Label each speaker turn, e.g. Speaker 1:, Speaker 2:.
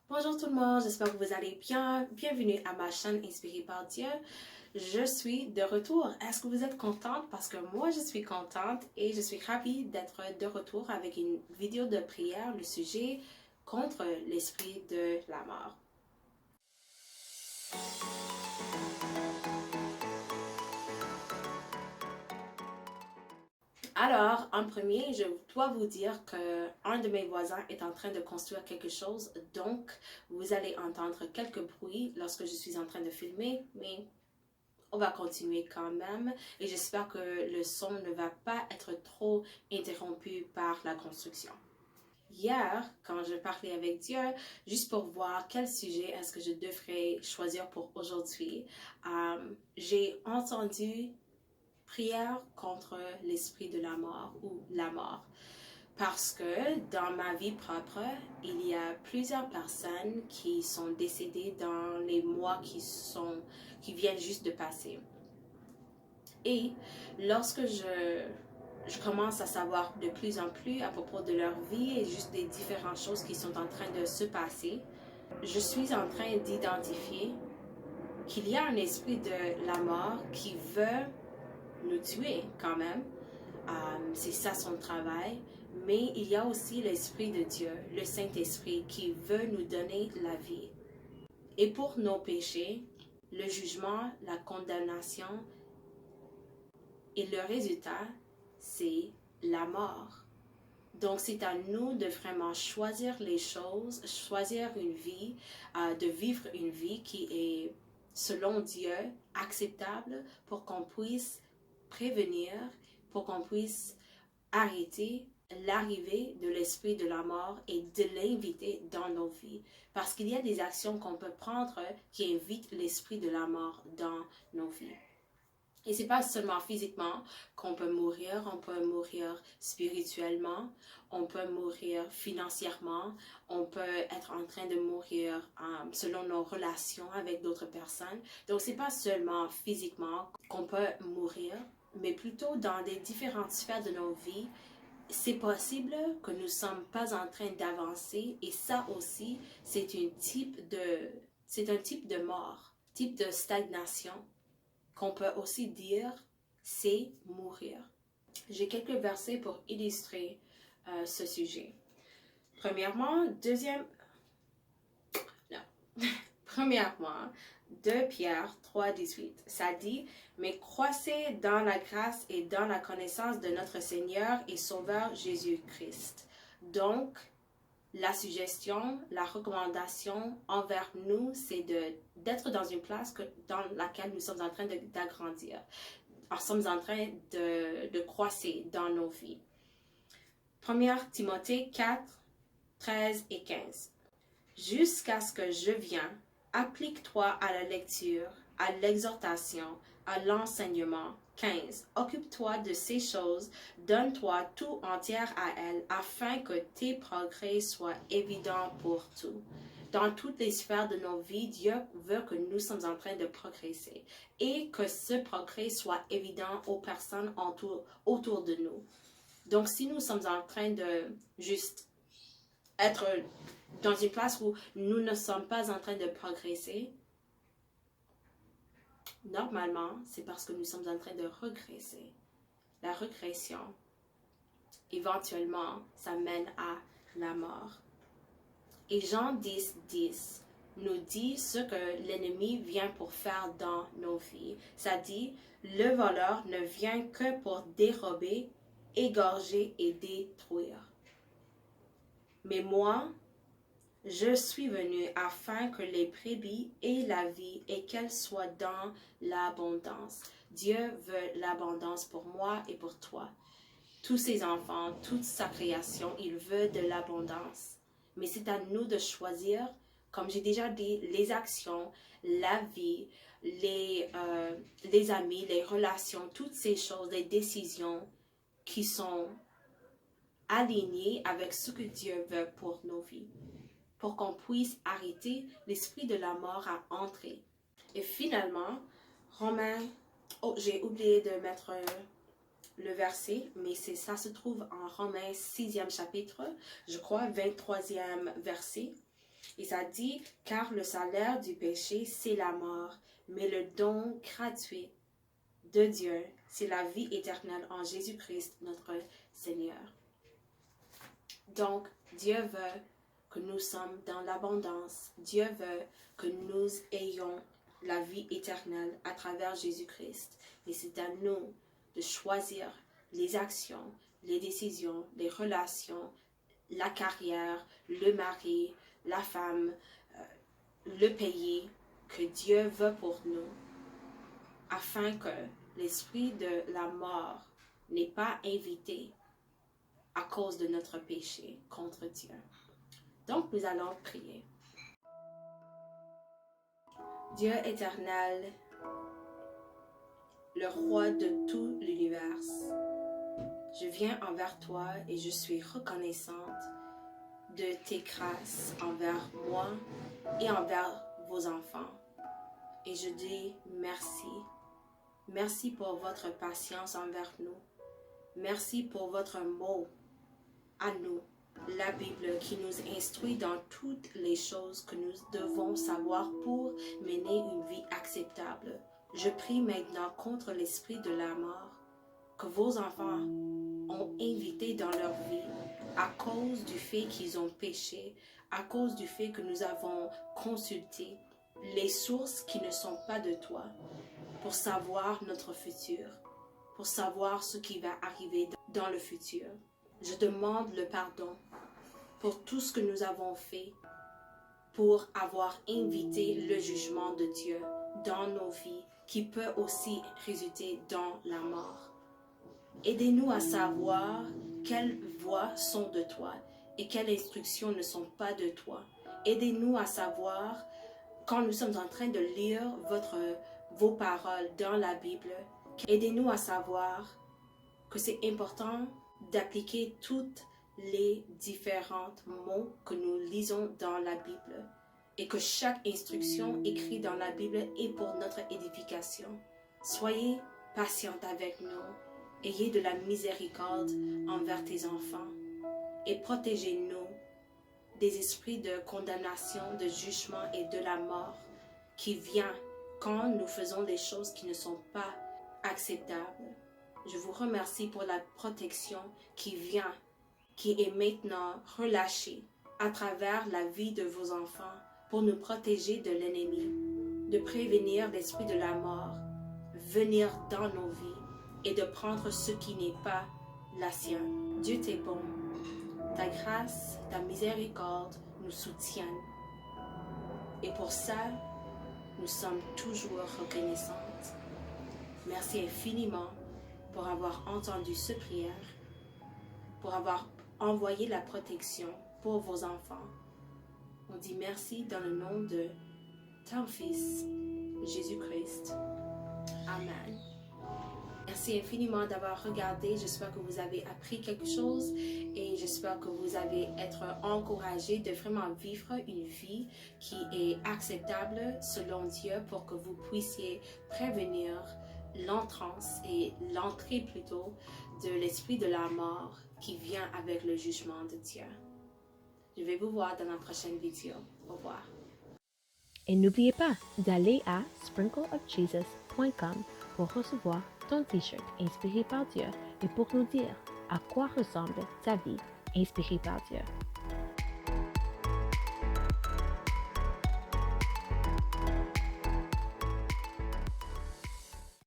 Speaker 1: Bonjour tout le monde, j'espère que vous allez bien. Bienvenue à ma chaîne Inspirée par Dieu. Je suis de retour. Est-ce que vous êtes contente? Parce que moi, je suis contente et je suis ravie d'être de retour avec une vidéo de prière, le sujet contre l'esprit de la mort. Alors, en premier, je dois vous dire que un de mes voisins est en train de construire quelque chose, donc vous allez entendre quelques bruits lorsque je suis en train de filmer, mais on va continuer quand même et j'espère que le son ne va pas être trop interrompu par la construction. Hier, quand je parlais avec Dieu, juste pour voir quel sujet est-ce que je devrais choisir pour aujourd'hui, j'ai entendu prière contre l'esprit de la mort ou la mort. Parce que dans ma vie propre, il y a plusieurs personnes qui sont décédées dans les mois qui viennent juste de passer. Et lorsque je commence à savoir de plus en plus à propos de leur vie et juste des différentes choses qui sont en train de se passer, je suis en train d'identifier qu'il y a un esprit de la mort qui veut nous tuer quand même. C'est ça son travail. Mais il y a aussi l'Esprit de Dieu, le Saint-Esprit, qui veut nous donner la vie. Et pour nos péchés, le jugement, la condamnation et le résultat, c'est la mort. Donc, c'est à nous de vraiment choisir les choses, choisir une vie, de vivre une vie qui est, selon Dieu, acceptable pour qu'on puisse prévenir, pour qu'on puisse arrêter l'arrivée de l'esprit de la mort et de l'inviter dans nos vies. Parce qu'il y a des actions qu'on peut prendre qui invitent l'esprit de la mort dans nos vies. Et c'est pas seulement physiquement qu'on peut mourir spirituellement, on peut mourir financièrement, on peut être en train de mourir selon nos relations avec d'autres personnes. Donc c'est pas seulement physiquement qu'on peut mourir, mais plutôt dans des différentes sphères de nos vies. C'est possible que nous ne sommes pas en train d'avancer et ça aussi, c'est un type de mort, type de stagnation qu'on peut aussi dire, c'est mourir. J'ai quelques versets pour illustrer ce sujet. Premièrement, Premièrement, 2 Pierre 3,18, ça dit « Mais croissez dans la grâce et dans la connaissance de notre Seigneur et Sauveur Jésus-Christ. » Donc, la suggestion, la recommandation envers nous, c'est d'être dans une place dans laquelle nous sommes en train d'agrandir. Nous sommes en train de croisser dans nos vies. 1 Timothée 4, 13 et 15. Jusqu'à ce que je vienne, applique-toi à la lecture, à l'exhortation, à l'enseignement. 15. Occupe-toi de ces choses, donne-toi tout entière à elles, afin que tes progrès soient évidents pour tout. Dans toutes les sphères de nos vies, Dieu veut que nous sommes en train de progresser et que ce progrès soit évident aux personnes autour de nous. Donc, si nous sommes en train de juste être dans une place où nous ne sommes pas en train de progresser, normalement, c'est parce que nous sommes en train de regresser. La régression, éventuellement, ça mène à la mort. Et Jean 10, 10 nous dit ce que l'ennemi vient pour faire dans nos vies. Ça dit, le voleur ne vient que pour dérober, égorger et détruire. Mais moi, je suis venu afin que les brebis aient la vie et qu'elles soient dans l'abondance. Dieu veut l'abondance pour moi et pour toi. Tous ses enfants, toute sa création, il veut de l'abondance. Mais c'est à nous de choisir, comme j'ai déjà dit, les actions, la vie, les amis, les relations, toutes ces choses, les décisions qui sont alignées avec ce que Dieu veut pour nos vies, pour qu'on puisse arrêter l'esprit de la mort à entrer. Et finalement, j'ai oublié de mettre le verset, mais ça se trouve en Romains 6e chapitre, je crois, 23e verset. Et ça dit, car le salaire du péché, c'est la mort, mais le don gratuit de Dieu, c'est la vie éternelle en Jésus-Christ, notre Seigneur. Donc, Dieu veut que nous sommes dans l'abondance. Dieu veut que nous ayons la vie éternelle à travers Jésus-Christ. Et c'est à nous de choisir les actions, les décisions, les relations, la carrière, le mari, la femme, le pays que Dieu veut pour nous, afin que l'esprit de la mort n'est pas invité à cause de notre péché contre Dieu. Donc, nous allons prier. Dieu éternel, le roi de tout l'univers, je viens envers toi et je suis reconnaissante de tes grâces envers moi et envers vos enfants. Et je dis merci. Merci pour votre patience envers nous. Merci pour votre mot à nous, la Bible qui nous instruit dans toutes les choses que nous devons savoir pour mener une vie acceptable. Je prie maintenant contre l'esprit de la mort que vos enfants ont invité dans leur vie à cause du fait qu'ils ont péché, à cause du fait que nous avons consulté les sources qui ne sont pas de toi pour savoir notre futur, pour savoir ce qui va arriver dans le futur. Je demande le pardon pour tout ce que nous avons fait, pour avoir invité le jugement de Dieu dans nos vies, qui peut aussi résulter dans la mort. Aidez-nous à savoir quelles voies sont de toi et quelles instructions ne sont pas de toi. Aidez-nous à savoir, quand nous sommes en train de lire vos paroles dans la Bible, aidez-nous à savoir que c'est important d'appliquer toutes les différents mots que nous lisons dans la Bible et que chaque instruction écrite dans la Bible est pour notre édification. Soyez patiente avec nous, ayez de la miséricorde envers tes enfants et protégez-nous des esprits de condamnation, de jugement et de la mort qui vient quand nous faisons des choses qui ne sont pas acceptables. Je vous remercie pour la protection qui vient, qui est maintenant relâchée à travers la vie de vos enfants pour nous protéger de l'ennemi, de prévenir l'esprit de la mort, venir dans nos vies et de prendre ce qui n'est pas la sienne. Dieu t'est bon. Ta grâce, ta miséricorde nous soutiennent. Et pour ça, nous sommes toujours reconnaissantes. Merci infiniment pour avoir entendu cette prière, pour avoir envoyé la protection pour vos enfants. On dit merci dans le nom de ton Fils, Jésus-Christ. Amen. Merci infiniment d'avoir regardé. J'espère que vous avez appris quelque chose et j'espère que vous allez être encouragés de vraiment vivre une vie qui est acceptable selon Dieu pour que vous puissiez prévenir l'entrance et l'entrée plutôt de l'esprit de la mort qui vient avec le jugement de Dieu. Je vais vous voir dans la prochaine vidéo. Au revoir.
Speaker 2: Et n'oubliez pas d'aller à sprinkleofjesus.com pour recevoir ton t-shirt inspiré par Dieu et pour nous dire à quoi ressemble ta vie inspirée par Dieu.